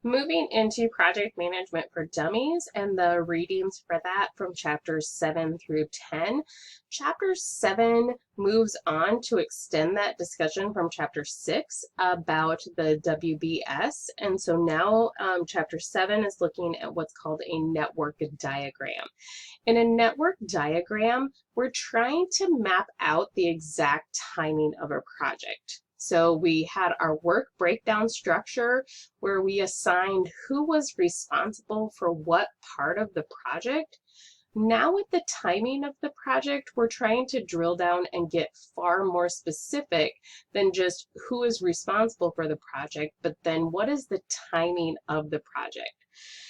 Moving into project management for dummies and the readings for that from chapters 7 through 10. Chapter 7 moves on to extend that discussion from chapter 6 about the WBS. And so now chapter 7 is looking at what's called a network diagram. In a network diagram, we're trying to map out the exact timing of a project. So we had our work breakdown structure where we assigned who was responsible for what part of the project. Now with the timing of the project, we're trying to drill down and get far more specific than just who is responsible for the project, but then what is the timing of the project.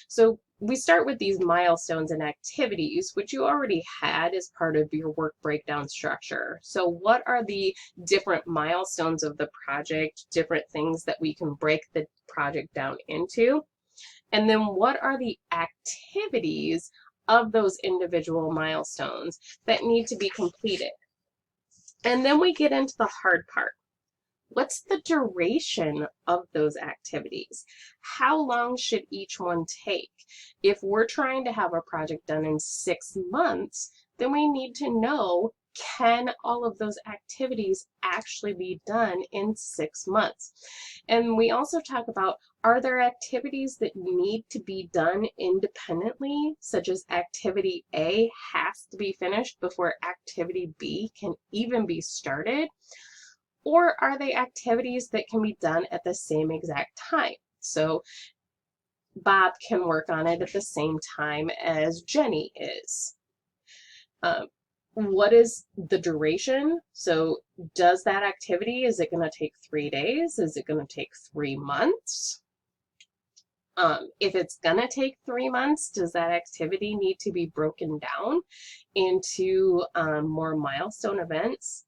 So we start with these milestones and activities, which you already had as part of your work breakdown structure. So what are the different milestones of the project, different things that we can break the project down into? And then what are the activities of those individual milestones that need to be completed? And then we get into the hard part. What's the duration of those activities? How long should each one take? If we're trying to have a project done in 6 months, then we need to know, can all of those activities actually be done in 6 months? And we also talk about, are there activities that need to be done independently, such as activity A has to be finished before activity B can even be started? Or are they activities that can be done at the same exact time? So Bob can work on it at the same time as Jenny is. What is the duration? So does that activity, is it going to take 3 days? Is it going to take 3 months? If it's going to take 3 months, does that activity need to be broken down into more milestone events?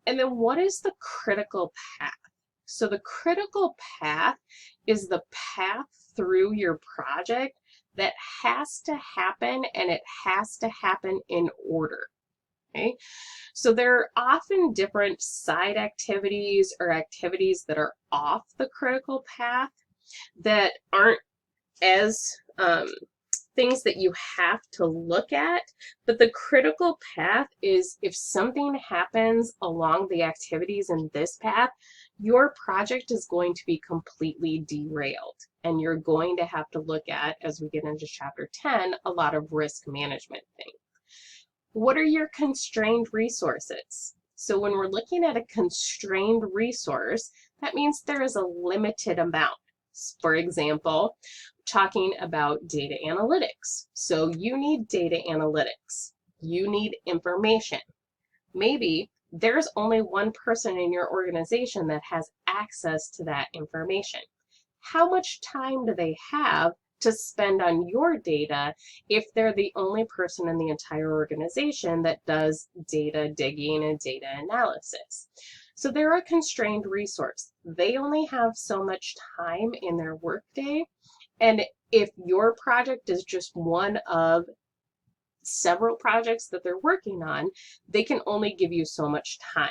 And then what is the critical path? So the critical path is the path through your project that has to happen, and it has to happen in order. Okay, so there are often different side activities or activities that are off the critical path that aren't as things that you have to look at, but the critical path is if something happens along the activities in this path, your project is going to be completely derailed, and you're going to have to look at, as we get into chapter 10, a lot of risk management things. What are your constrained resources? So when we're looking at a constrained resource, that means there is a limited amount. For example, talking about data analytics. So you need data analytics. You need information. Maybe there's only one person in your organization that has access to that information. How much time do they have to spend on your data if they're the only person in the entire organization that does data digging and data analysis? So they're a constrained resource. They only have so much time in their workday. And if your project is just one of several projects that they're working on, they can only give you so much time.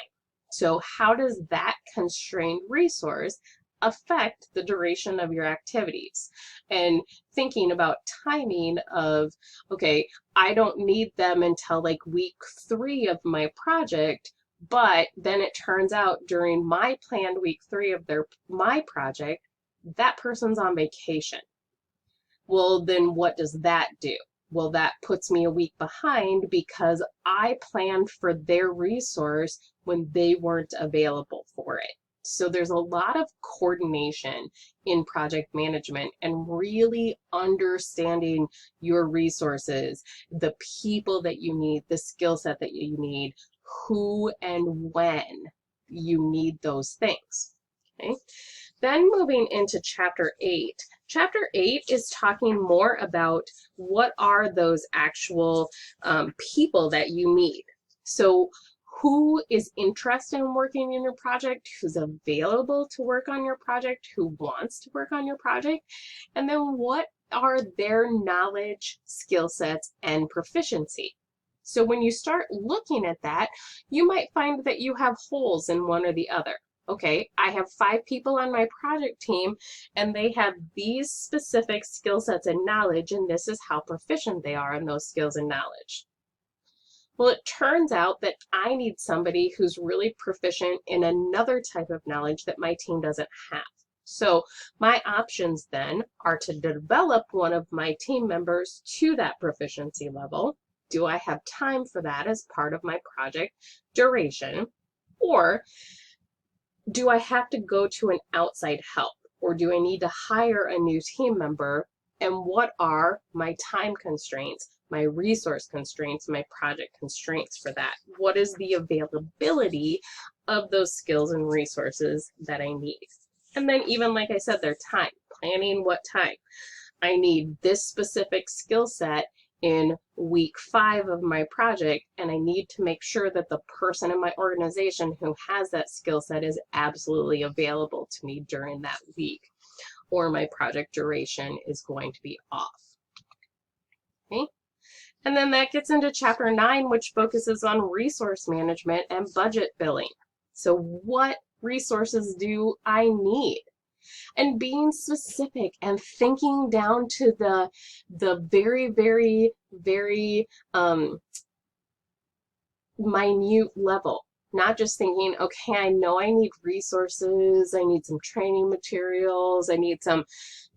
So how does that constrained resource affect the duration of your activities? And thinking about timing of, okay, I don't need them until like week 3 of my project, but then it turns out during my planned week 3 of my project, that person's on vacation. Well, then what does that do? Well, that puts me a week behind because I planned for their resource when they weren't available for it. So there's a lot of coordination in project management and really understanding your resources, the people that you need, the skill set that you need, who and when you need those things. Okay. Then moving into chapter 8. Chapter 8 is talking more about what are those actual people that you need. So who is interested in working in your project, who's available to work on your project, who wants to work on your project, and then what are their knowledge, skill sets, and proficiency. So when you start looking at that, you might find that you have holes in one or the other. okay, I have 5 people on my project team and they have these specific skill sets and knowledge, and this is how proficient they are in those skills and knowledge. Well, it turns out that I need somebody who's really proficient in another type of knowledge that my team doesn't have. So my options then are to develop one of my team members to that proficiency level. Do I have time for that as part of my project duration? Or do I have to go to an outside help? Or do I need to hire a new team member? And what are my time constraints, my resource constraints, my project constraints for that? What is the availability of those skills and resources that I need? And then even like I said, their time, planning what time. I need this specific skill set in week 5 of my project, and I need to make sure that the person in my organization who has that skill set is absolutely available to me during that week, or my project duration is going to be off. Okay? And then that gets into chapter 9, which focuses on resource management and budget billing. So what resources do I need? And being specific and thinking down to the very, very, very minute level. Not just thinking, okay, I know I need resources, I need some training materials, I need some,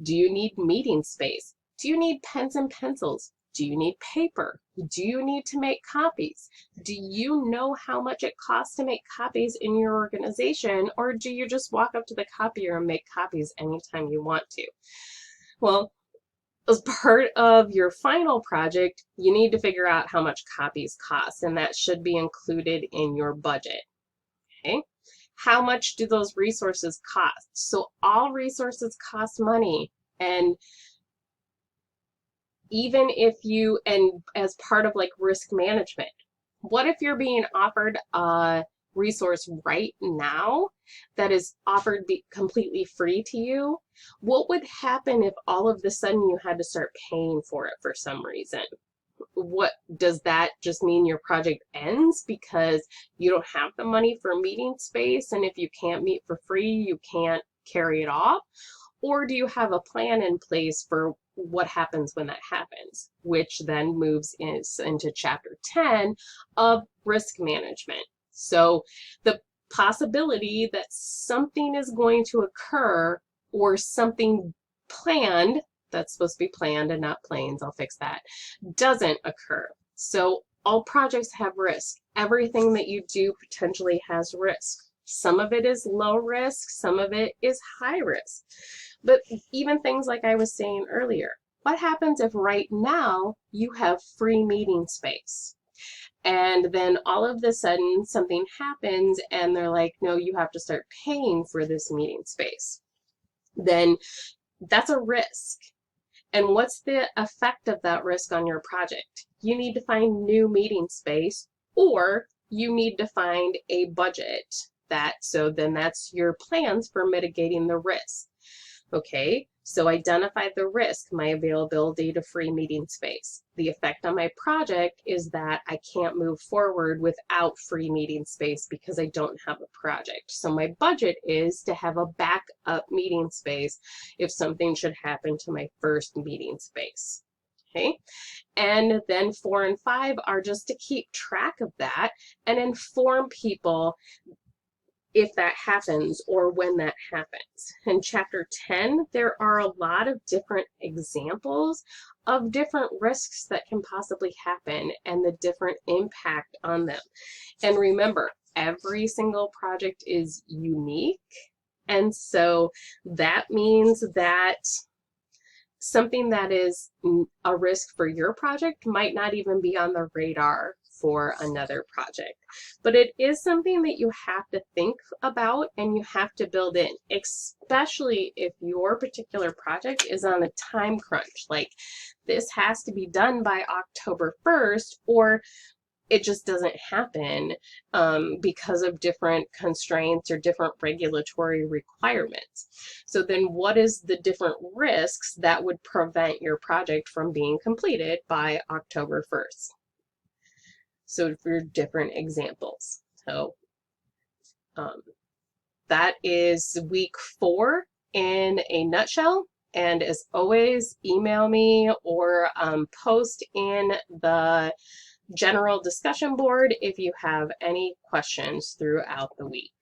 do you need meeting space? Do you need pens and pencils? Do you need paper? Do you need to make copies? Do you know how much it costs to make copies in your organization, or do you just walk up to the copier and make copies anytime you want to? Well, as part of your final project, you need to figure out how much copies cost, and that should be included in your budget. Okay? How much do those resources cost? So all resources cost money, and even if you, and as part of like risk management, what if you're being offered a resource right now that is offered completely free to you? What would happen if all of a sudden you had to start paying for it for some reason? What does that just mean? Your project ends because you don't have the money for meeting space, and if you can't meet for free, you can't carry it off? Or do you have a plan in place for what happens when that happens, which then moves into chapter 10 of risk management. So the possibility that something is going to occur, or something planned, that's supposed to be planned and not planes, I'll fix that, doesn't occur. So all projects have risk. Everything that you do potentially has risk. Some of it is low risk, some of it is high risk. But even things like I was saying earlier, what happens if right now you have free meeting space? And then all of a sudden something happens and they're like, no, you have to start paying for this meeting space. Then that's a risk. And what's the effect of that risk on your project? You need to find new meeting space, or you need to find a budget. So then that's your plans for mitigating the risk. Okay, so identify the risk, my availability to free meeting space. The effect on my project is that I can't move forward without free meeting space because I don't have a project. So my budget is to have a backup meeting space if something should happen to my first meeting space. Okay, and then 4 and 5 are just to keep track of that and inform people if that happens or when that happens. In chapter 10, there are a lot of different examples of different risks that can possibly happen and the different impact on them. And remember, every single project is unique. And so that means that something that is a risk for your project might not even be on the radar for another project. But it is something that you have to think about and you have to build in, especially if your particular project is on a time crunch. Like, this has to be done by October 1st, or it just doesn't happen because of different constraints or different regulatory requirements. So then what is the different risks that would prevent your project from being completed by October 1st? So for different examples. So that is week 4 in a nutshell. And as always, email me or post in the general discussion board if you have any questions throughout the week.